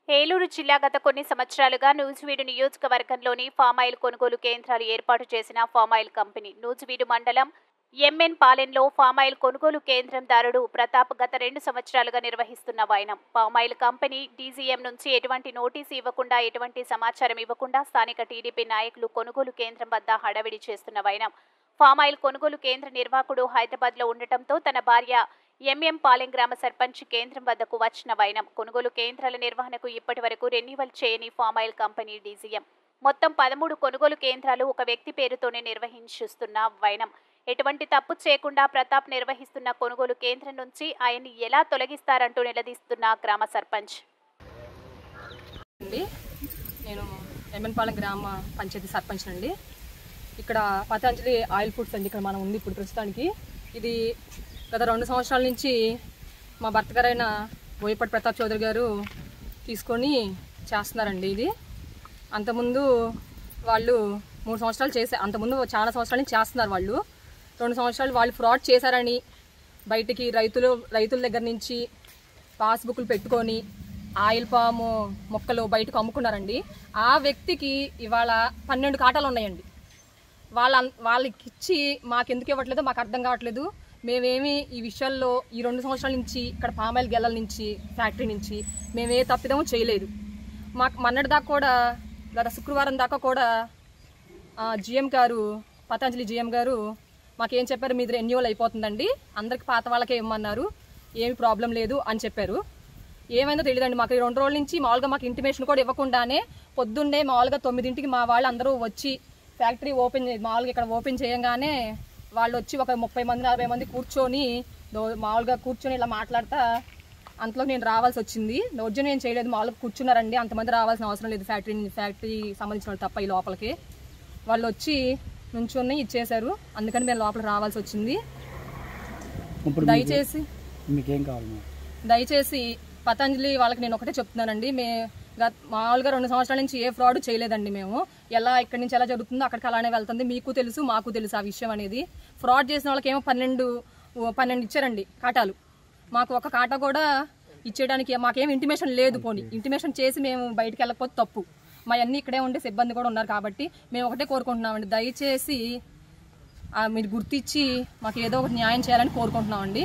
ఏలూరు జిల్లా గత కొన్ని సంవత్సరాలుగా నూజివీడు నియోజకవర్గంలోని ఫామాయిల్ కొనుగోలు కేంద్రాలు ఏర్పాటు చేసిన ఫామాయిల్ కంపెనీ నూజివీడు మండలం ఎంఎన్ పాలెంలో ఫామాయిల్ కొనుగోలు కేంద్రందారుడు ప్రతాప్ గత 2 సంవత్సరాలుగా నిర్వహిస్తున్న వైనం ఫామాయిల్ కంపెనీ డీజీఎం నుంచి ఎటువంటి నోటీసు ఇవ్వకుండా ఎటువంటి సమాచారం ఇవ్వకుండా స్థానిక టీడీపీ నాయకులు కొనుగోలు కేంద్రం వద్ద హడావిడి చేస్తున్న వైనం ఫామాయిల్ కొనుగోలు కేంద్ర నిర్వాహకుడు హైదరాబాద్లో ఉండటంతో తన భార్య ఎంఎం పాలెం గ్రామ సర్పంచ్ కేంద్రం వద్దకు వచ్చిన వైనం కొనుగోలు కేంద్రాల నిర్వహణకు ఇప్పటి వరకు రెన్యువల్ చేయని ఫామాయిల్ కంపెనీ డీజీఎం మొత్తం 13 కొనుగోలు కేంద్రాలు ఒక వ్యక్తి పేరుతోనే నిర్వహిస్తున్న వైనం ఎటువంటి తప్పు చేయకుండా ప్రతాప్ నిర్వహిస్తున్న కొనుగోలు కేంద్రం నుంచి ఆయన్ని ఎలా తొలగిస్తారంటూ నిలదీస్తున్న గ్రామ సర్పంచ్. నేను ఎంఎన్ పాలెం గ్రామ పంచాయతీ సర్పంచ్ అండి. ఇక్కడ పతంజలి ఆయిల్ ఫుడ్స్ అండి ఇక్కడ మనం ఉంది ఇప్పుడు ప్రస్తుతానికి. ఇది గత 2 సంవత్సరాల నుంచి మా భర్త గారైన బోయపాటి ప్రతాప్ చౌదరి గారు తీసుకొని చేస్తున్నారండి. ఇది అంతకుముందు వాళ్ళు 3 సంవత్సరాలు చేసే అంతకుముందు చాలా సంవత్సరాల నుంచి చేస్తున్నారు. వాళ్ళు 2 సంవత్సరాలు వాళ్ళు ఫ్రాడ్ చేశారని బయటికి రైతుల దగ్గర నుంచి పాస్బుక్లు పెట్టుకొని ఆయిల్ పాము మొక్కలు బయటకు అమ్ముకున్నారండి. ఆ వ్యక్తికి ఇవాళ 12 కాటాలు ఉన్నాయండి. వాళ్ళకి ఇచ్చి మాకెందుకు ఇవ్వట్లేదో మాకు అర్థం కావట్లేదు. మేమేమి ఈ విషయాల్లో ఈ 2 సంవత్సరాల నుంచి ఇక్కడ పామాయిల్ గెల్లల నుంచి ఫ్యాక్టరీ నుంచి మేమే తప్పిదమో చేయలేదు. మాకు మొన్నటి దాకా కూడా గత శుక్రవారం దాకా కూడా జిఎం గారు పతంజలి జిఎం గారు మాకేం చెప్పారు, మీది రెన్యువల్ అయిపోతుందండి, అందరికి పాత వాళ్ళకే ఇవ్వమన్నారు, ఏమి ప్రాబ్లం లేదు అని చెప్పారు. ఏమైందో తెలియదండి. మాకు 2 రోజుల నుంచి మామూలుగా మాకు ఇంటిమేషన్ కూడా ఇవ్వకుండానే పొద్దున్నే మామూలుగా 9ంటికి మా వాళ్ళు అందరూ వచ్చి ఫ్యాక్టరీ మామూలుగా ఇక్కడ ఓపెన్ చేయగానే వాళ్ళు వచ్చి ఒక 30 మంది 40 మంది కూర్చొని మామూలుగా కూర్చొని ఇలా మాట్లాడతా అంతలో నేను రావాల్సి వచ్చింది. దౌర్జన్యం ఏం చేయలేదు, మామూలుగా కూర్చున్నారండి. అంతమంది రావాల్సిన అవసరం లేదు, ఫ్యాక్టరీ సంబంధించిన వాళ్ళు తప్ప ఈ లోపలికి వాళ్ళు వచ్చి నుంచుని ఇచ్చేశారు. అందుకని మేము లోపల రావాల్సి వచ్చింది. దయచేసి పతంజలి వాళ్ళకి నేను ఒకటే చెప్తున్నానండి, మామూలుగా 2 సంవత్సరాల నుంచి ఏ ఫ్రాడ్ చేయలేదండి. మేము ఎలా ఇక్కడి నుంచి ఎలా జరుగుతుందో అక్కడికి అలానే వెళ్తుంది. మీకు తెలుసు మాకు తెలుసు ఆ విషయం అనేది. ఫ్రాడ్ చేసిన వాళ్ళకి ఏమో 12 ఇచ్చారండి కాటాలు. మాకు ఒక కాటా కూడా ఇచ్చేయడానికి మాకేం ఇంటిమేషన్ లేదు. పోనీ ఇంటిమేషన్ చేసి మేము బయటికి వెళ్ళకపోతే తప్పు. మా అన్నీ ఇక్కడే ఉండే సిబ్బంది కూడా ఉన్నారు కాబట్టి మేము ఒకటే కోరుకుంటున్నామండి, దయచేసి మీరు గుర్తించి మాకు ఏదో ఒకటి న్యాయం చేయాలని కోరుకుంటున్నామండి.